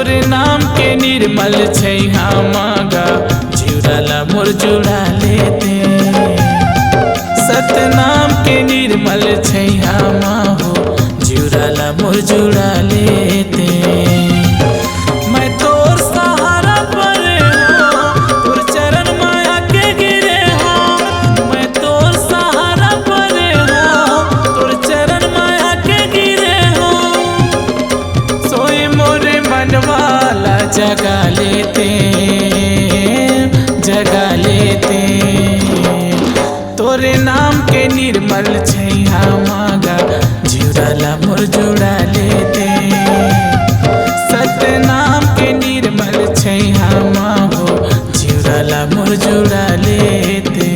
तोरे नाम के निर्मल छै मागा जीवराला मोर जुड़ा लेते। सतनाम के निर्मल छै माहो जीवराला मोर जुड़ा लेते। मैं तोर सहारा पर हो, तोर चरण माया के गिरे हो। मैं तोर सहारा पर हो, तोर चरण माया के गिरे हो। सोए मोरे मनवाला जगा लेते, जगा लेते। तोरे नाम के निर्मल छै मागा जीवराला मोर जुड़ा लेते। सतनाम के निर्मल छै माहो जीवराला मोर जुड़ा लेते।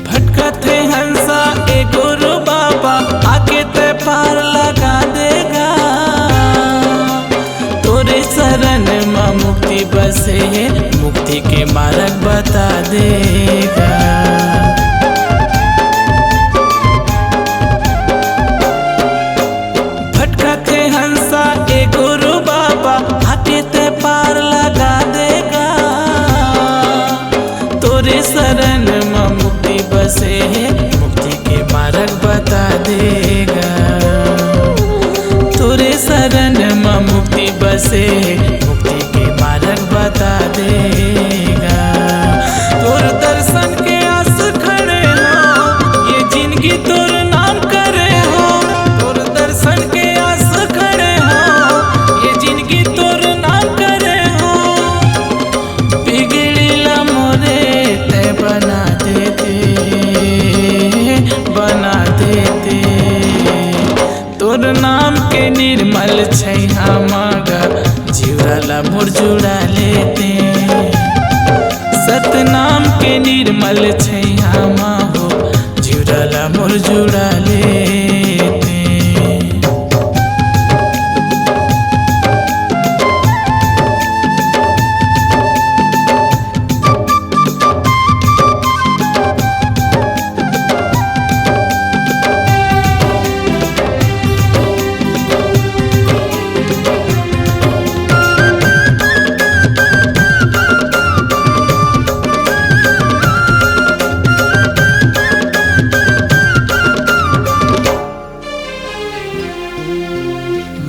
भटकते हंसा ए गुरु बाबा आके ते पार लगा देगा। तोरे शरण में मुक्ति बसे है, मुक्ति के मार्ग बता देगा। भटकते हंसा ए गुरु बाबा आके ते पार लगा देगा। तोरे शरण में मुक्ति बसे है, मुक्ति के मार्ग बता देगा। तोरे शरण में मुक्ति बसे है, मुक्ति के मार्ग बता देगा। तोर दर्शन के आस खड़े हो, ये जिंदगी तोर नाम करे हो। तोर दर्शन के आस खड़े हो, ये जिंदगी तोर नाम करे हो। बिगड़ीला मोरे ते बना देते, बना देते। तोर नाम के निर्मल छै मागा जीवराला मोर जुड़ा लेते। सतनाम के निर्मल छै माहो जीवराला मोर जुड़ा लेते।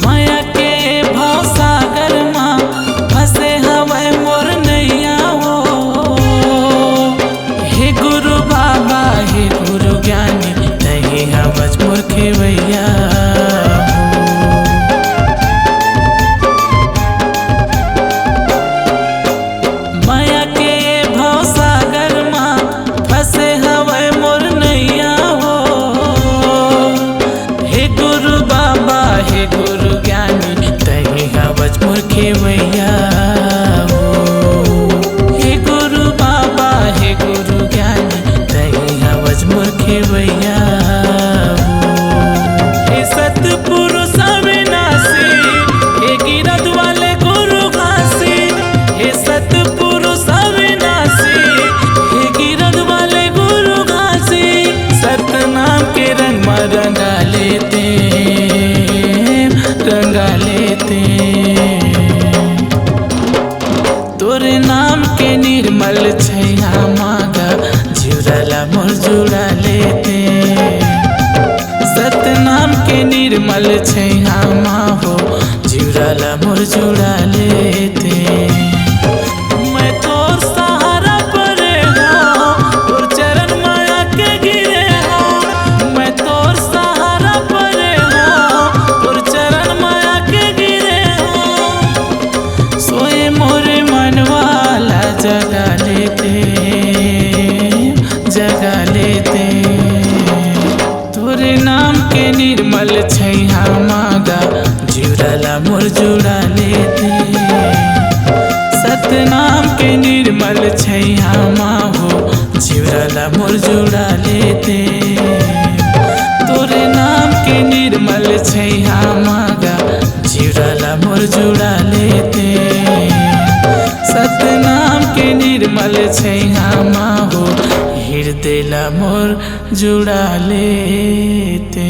माया के भाव सागर माँ फंसे हवै मोर नैया हो। हे गुरु बाबा हे गुरु ज्ञानी तही हवज मोर खेवैया हो। माया के भाव सागर माँ फंसे हवै मोर नैया हो। हे गुरु बाबा हे गुरु ज्ञानी तही हवज मोर खेवैया हो। हे गुरु बाबा हे गुरु ज्ञानी तही हवज मोर खेवैया हो। हे सतपुरुष अविनाशी हे गिरद वाले गुरु घासी। हे सतपुरुष अविनाशी हे गिरद वाले गुरु घासी। सतनाम के रंग में रंगा लेते, रंगा लेते। तोरे नाम के निर्मल छै मागा जीवराला मोर जुड़ा लेते। सतनाम के निर्मल छै माहो जीवराला मोर जुड़ा लेते। मैं तोर सहारा पर हो, तोर चरण माया के गिरे हो। मैं तोर सहारा पर हो, तोर चरण माया के गिरे हो। सोए मोरे मनवाला जगा लेते, जगा लेते। तोरे नाम के निर्मल छै मागा जिउराला मोर जुड़ा लेते। सतनाम के निर्मल छैया हो जिउराला मोर जुड़ा लेते। तोरे नाम के निर्मल छैया गा जिउराला मोर जुड़ा लेते। सतनाम के निर्मल छैया हो हृदय ला मोर जुड़ा लेते।